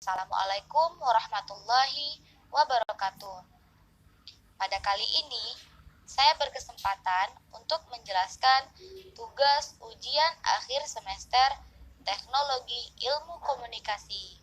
Assalamualaikum warahmatullahi wabarakatuh. Pada kali ini, saya berkesempatan untuk menjelaskan tugas ujian akhir semester Teknologi Ilmu Komunikasi,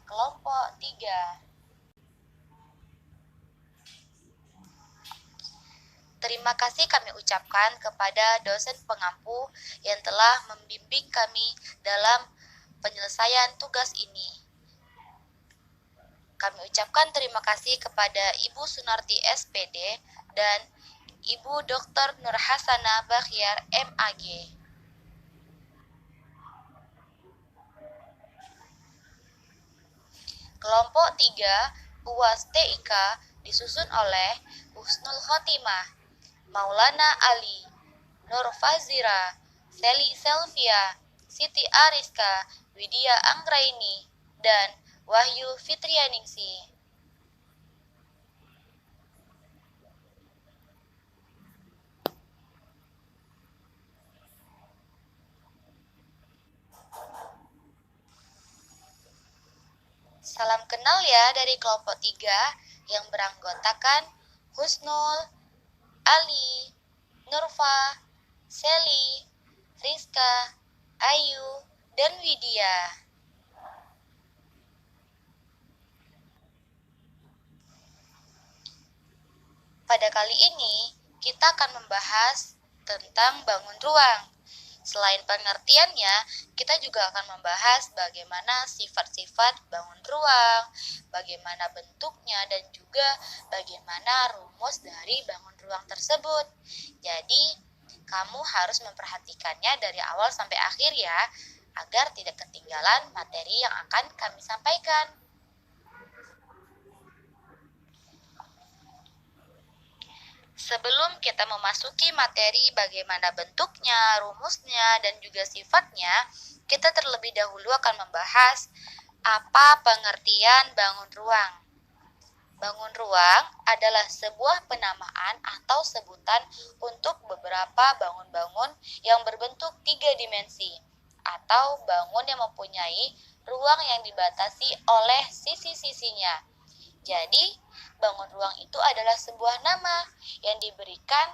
kelompok 3. Terima kasih kami ucapkan kepada dosen pengampu yang telah membimbing kami dalam penyelesaian tugas ini. Kami ucapkan terima kasih kepada Ibu Sunarti SPD dan Ibu Dr. Nur Hasana Bakhyar MAG. Kelompok 3 UAS TIK disusun oleh Husnul Khotimah, Maulana Ali, Nur Fazira, Seli Selvia, Siti Ariska, Widya Anggraini, dan Wahyu Fitrianingsi. Salam kenal ya dari kelompok 3 yang beranggotakan Husnul, Ali, Nurfa, Seli, Rizka, Ayu, dan Widya. Pada kali ini, kita akan membahas tentang bangun ruang. Selain pengertiannya, kita juga akan membahas bagaimana sifat-sifat bangun ruang, bagaimana bentuknya, dan juga bagaimana rumus dari bangun ruang tersebut. Jadi, kamu harus memperhatikannya dari awal sampai akhir ya, agar tidak ketinggalan materi yang akan kami sampaikan. Sebelum kita memasuki materi bagaimana bentuknya, rumusnya, dan juga sifatnya, kita terlebih dahulu akan membahas apa pengertian bangun ruang. Bangun ruang adalah sebuah penamaan atau sebutan untuk beberapa bangun-bangun yang berbentuk 3 dimensi, atau bangun yang mempunyai ruang yang dibatasi oleh sisi-sisinya. Jadi, bangun ruang itu adalah sebuah nama yang diberikan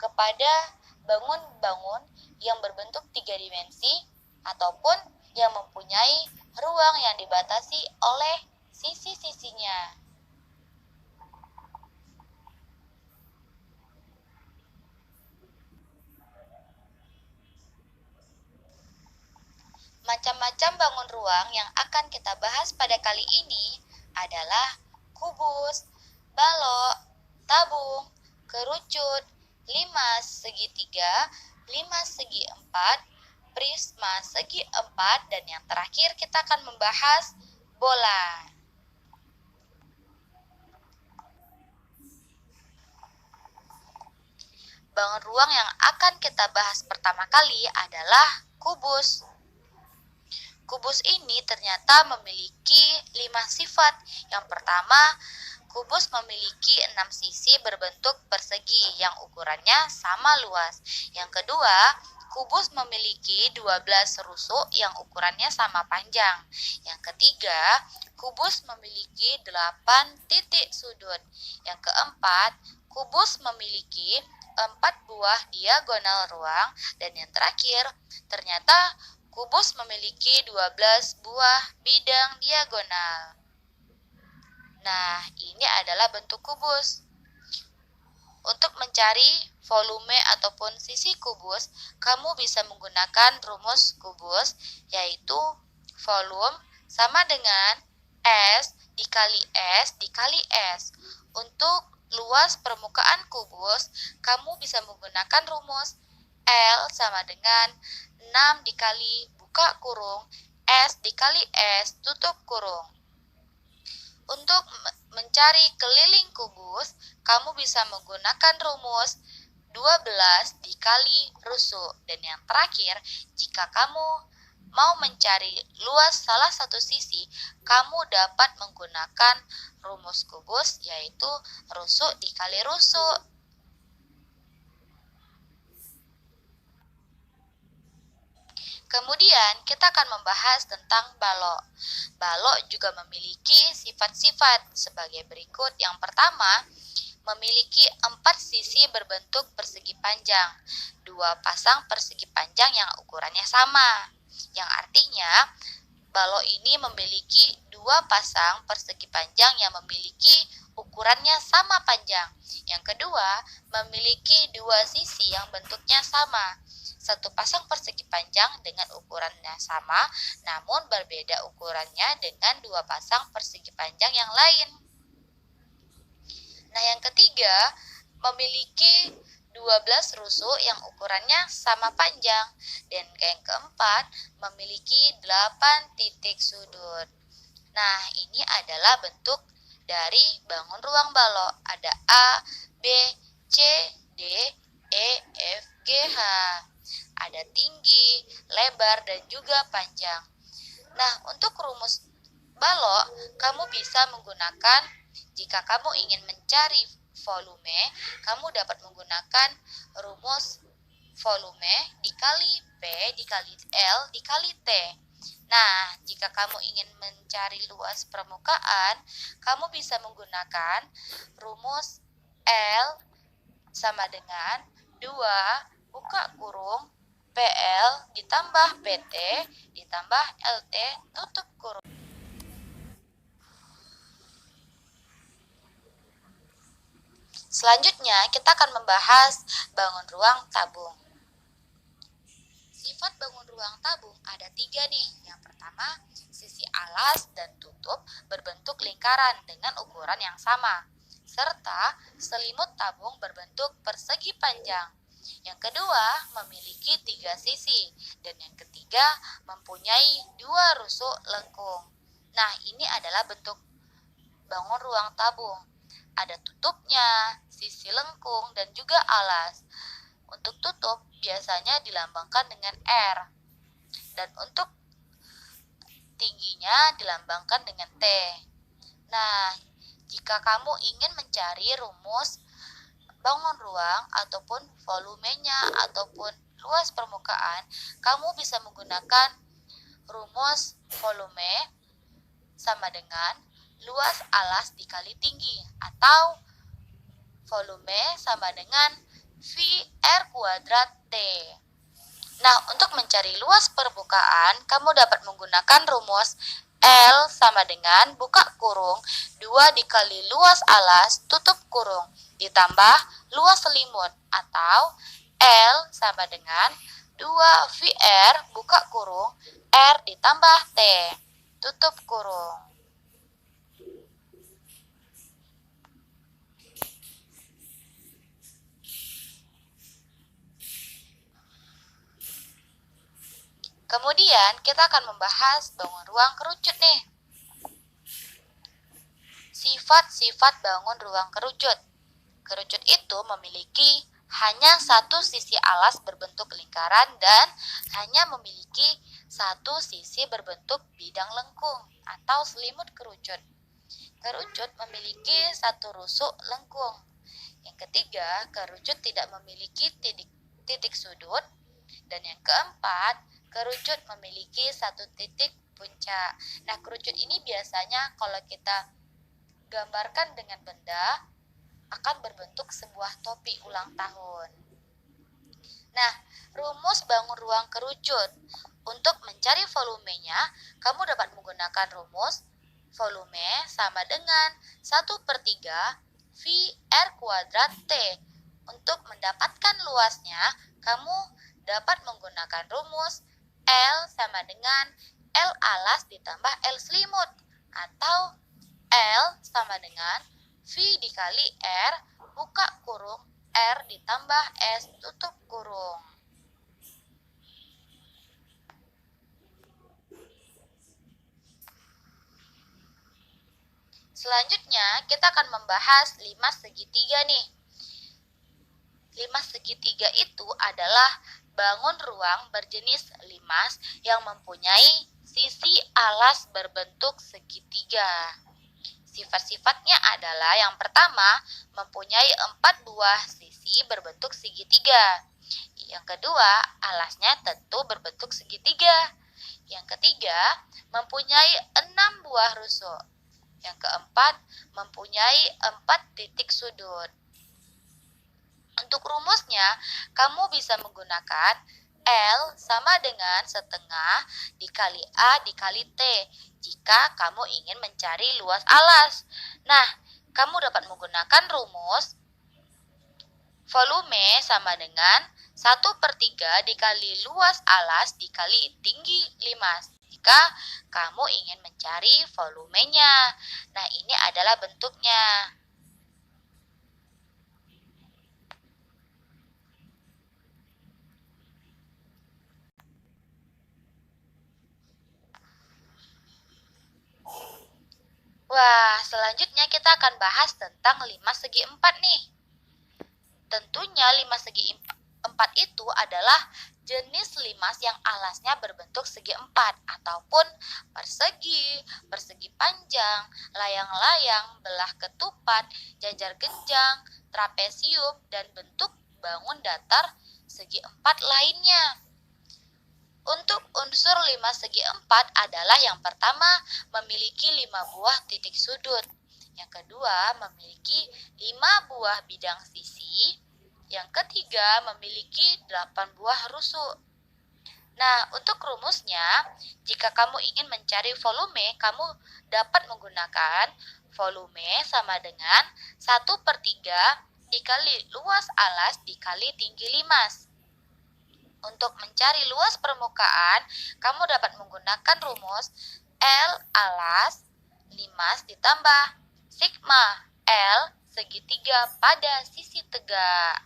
kepada bangun-bangun yang berbentuk 3 dimensi ataupun yang mempunyai ruang yang dibatasi oleh sisi-sisinya. Macam-macam bangun ruang yang akan kita bahas pada kali ini adalah kubus, balok, tabung, kerucut, limas segitiga, limas segi 4, prisma segi 4, dan yang terakhir kita akan membahas bola. Bangun ruang yang akan kita bahas pertama kali adalah kubus. Kubus ini ternyata memiliki 5 sifat. Yang pertama, kubus memiliki 6 sisi berbentuk persegi yang ukurannya sama luas. Yang kedua, kubus memiliki 12 rusuk yang ukurannya sama panjang. Yang ketiga, kubus memiliki 8 titik sudut. Yang keempat, kubus memiliki 4 buah diagonal ruang. Dan yang terakhir, ternyata kubus memiliki 12 buah bidang diagonal. Nah, ini adalah bentuk kubus. Untuk mencari volume ataupun sisi kubus, kamu bisa menggunakan rumus kubus, yaitu volume sama dengan S dikali S dikali S. Untuk luas permukaan kubus, kamu bisa menggunakan rumus L sama dengan 6 dikali buka kurung S dikali S tutup kurung. Untuk mencari keliling kubus, kamu bisa menggunakan rumus 12 dikali rusuk. Dan yang terakhir, jika kamu mau mencari luas salah satu sisi, kamu dapat menggunakan rumus kubus, yaitu rusuk dikali rusuk. Kemudian kita akan membahas tentang balok. Balok juga memiliki sifat-sifat sebagai berikut. Yang pertama, memiliki 4 sisi berbentuk persegi panjang, 2 pasang persegi panjang yang ukurannya sama. Yang artinya, balok ini memiliki 2 pasang persegi panjang yang memiliki ukurannya sama panjang. Yang kedua, memiliki 2 sisi yang bentuknya sama. 1 pasang persegi panjang dengan ukurannya sama, namun berbeda ukurannya dengan 2 pasang persegi panjang yang lain. Nah, yang ketiga, memiliki 12 rusuk yang ukurannya sama panjang. Dan yang keempat, memiliki 8 titik sudut. Nah, ini adalah bentuk dari bangun ruang balok. Ada A, B, C, D, E, F, G, H. Ada tinggi, lebar, dan juga panjang. Nah, untuk rumus balok, kamu bisa menggunakan, jika kamu ingin mencari volume, kamu dapat menggunakan rumus volume dikali P dikali L dikali T. Nah, jika kamu ingin mencari luas permukaan, kamu bisa menggunakan rumus L sama dengan 2 buka kurung PL ditambah PT ditambah LT tutup kurung. Selanjutnya, kita akan membahas bangun ruang tabung. Sifat bangun ruang tabung ada 3 nih. Yang pertama, sisi alas dan tutup berbentuk lingkaran dengan ukuran yang sama, serta selimut tabung berbentuk persegi panjang. Yang kedua, memiliki 3 sisi, dan yang ketiga, mempunyai 2 rusuk lengkung. Nah, ini adalah bentuk bangun ruang tabung. Ada tutupnya, sisi lengkung, dan juga alas. Untuk tutup biasanya dilambangkan dengan R, dan untuk tingginya dilambangkan dengan T. Nah, jika kamu ingin mencari rumus bangun ruang ataupun volumenya ataupun luas permukaan, kamu bisa menggunakan rumus volume sama dengan luas alas dikali tinggi, atau volume sama dengan VR kuadrat T. Nah, untuk mencari luas permukaan, kamu dapat menggunakan rumus L sama dengan buka kurung 2 dikali luas alas tutup kurung ditambah luas selimut, atau L sama dengan 2 VR buka kurung R ditambah T tutup kurung. Kemudian kita akan membahas bangun ruang kerucut nih. Sifat-sifat bangun ruang kerucut. Kerucut itu memiliki hanya 1 sisi alas berbentuk lingkaran dan hanya memiliki 1 sisi berbentuk bidang lengkung atau selimut kerucut. Kerucut memiliki 1 rusuk lengkung. Yang ketiga, kerucut tidak memiliki titik sudut. Dan yang keempat, kerucut memiliki 1 titik puncak. Nah, kerucut ini biasanya kalau kita gambarkan dengan benda akan berbentuk sebuah topi ulang tahun. Nah, rumus bangun ruang kerucut. Untuk mencari volumenya, kamu dapat menggunakan rumus volume sama dengan 1/3 VR kuadrat T. Untuk mendapatkan luasnya, kamu dapat menggunakan rumus L sama dengan L alas ditambah L selimut, atau L sama dengan V dikali R buka kurung R ditambah S tutup kurung. Selanjutnya kita akan membahas 5 segitiga nih. 5 segitiga itu adalah bangun ruang berjenis limas yang mempunyai sisi alas berbentuk segitiga. Sifat-sifatnya adalah yang pertama, mempunyai 4 buah sisi berbentuk segitiga. Yang kedua, alasnya tentu berbentuk segitiga. Yang ketiga, mempunyai 6 buah rusuk. Yang keempat, mempunyai 4 titik sudut. Untuk rumusnya, kamu bisa menggunakan L sama dengan setengah dikali A dikali T jika kamu ingin mencari luas alas. Nah, kamu dapat menggunakan rumus volume sama dengan 1/3 dikali luas alas dikali tinggi 5 jika kamu ingin mencari volumenya. Nah, ini adalah bentuknya. Wah, selanjutnya kita akan bahas tentang 5 segi 4 nih. Tentunya 5 segi 4 itu adalah jenis limas yang alasnya berbentuk segi 4 ataupun persegi, persegi panjang, layang-layang, belah ketupat, jajar genjang, trapesium, dan bentuk bangun datar segi 4 lainnya. Untuk unsur 5 segi 4 adalah yang pertama memiliki 5 buah titik sudut. Yang kedua memiliki 5 buah bidang sisi. Yang ketiga memiliki 8 buah rusuk. Nah, untuk rumusnya, jika kamu ingin mencari volume, kamu dapat menggunakan volume sama dengan 1/3 dikali luas alas dikali tinggi limas. Untuk mencari luas permukaan, kamu dapat menggunakan rumus L alas limas ditambah sigma L segitiga pada sisi tegak.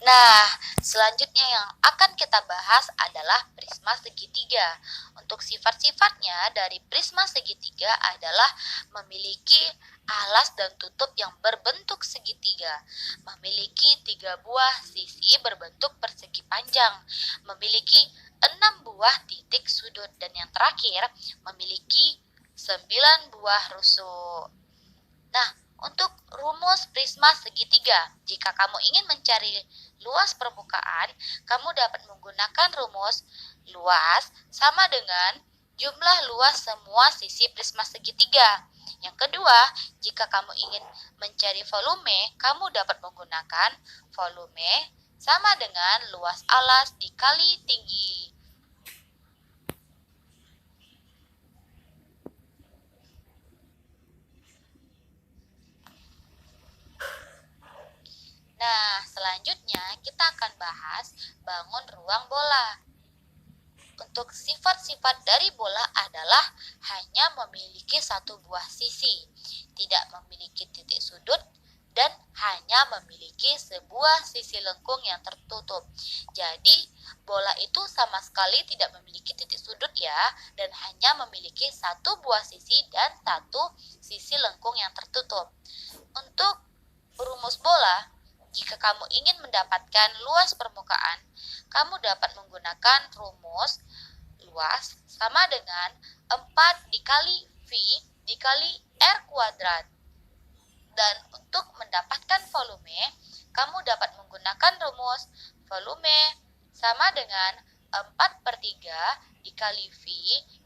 Nah, selanjutnya yang akan kita bahas adalah prisma segitiga. Untuk sifat-sifatnya dari prisma segitiga adalah memiliki alas dan tutup yang berbentuk segitiga, memiliki 3 buah sisi berbentuk persegi panjang, memiliki 6 buah titik sudut, dan yang terakhir memiliki 9 buah rusuk. Nah, untuk rumus prisma segitiga, jika kamu ingin mencari luas permukaan, kamu dapat menggunakan rumus luas sama dengan jumlah luas semua sisi prisma segitiga. Yang kedua, jika kamu ingin mencari volume, kamu dapat menggunakan volume sama dengan luas alas dikali tinggi. Nah, selanjutnya kita akan bahas bangun ruang bola. Untuk sifat-sifat dari bola adalah hanya memiliki 1 buah sisi, tidak memiliki titik sudut, dan hanya memiliki sebuah sisi lengkung yang tertutup. Jadi, bola itu sama sekali tidak memiliki titik sudut ya, dan hanya memiliki 1 buah sisi dan 1 sisi lengkung yang tertutup. Untuk rumus bola, jika kamu ingin mendapatkan luas permukaan, kamu dapat menggunakan rumus luas sama dengan 4 dikali V dikali R kuadrat. Dan untuk mendapatkan volume, kamu dapat menggunakan rumus volume sama dengan 4/3 dikali V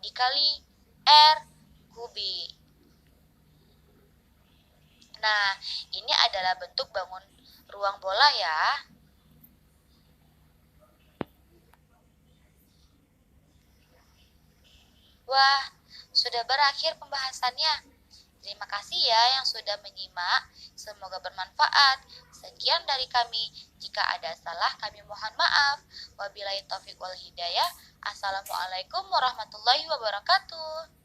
dikali R kubik. Nah, ini adalah bentuk bangun ruang bola ya. Wah, sudah berakhir pembahasannya. Terima kasih ya yang sudah menyimak. Semoga bermanfaat. Sekian dari kami. Jika ada salah, kami mohon maaf. Wabillahi taufiq wal hidayah. Assalamualaikum warahmatullahi wabarakatuh.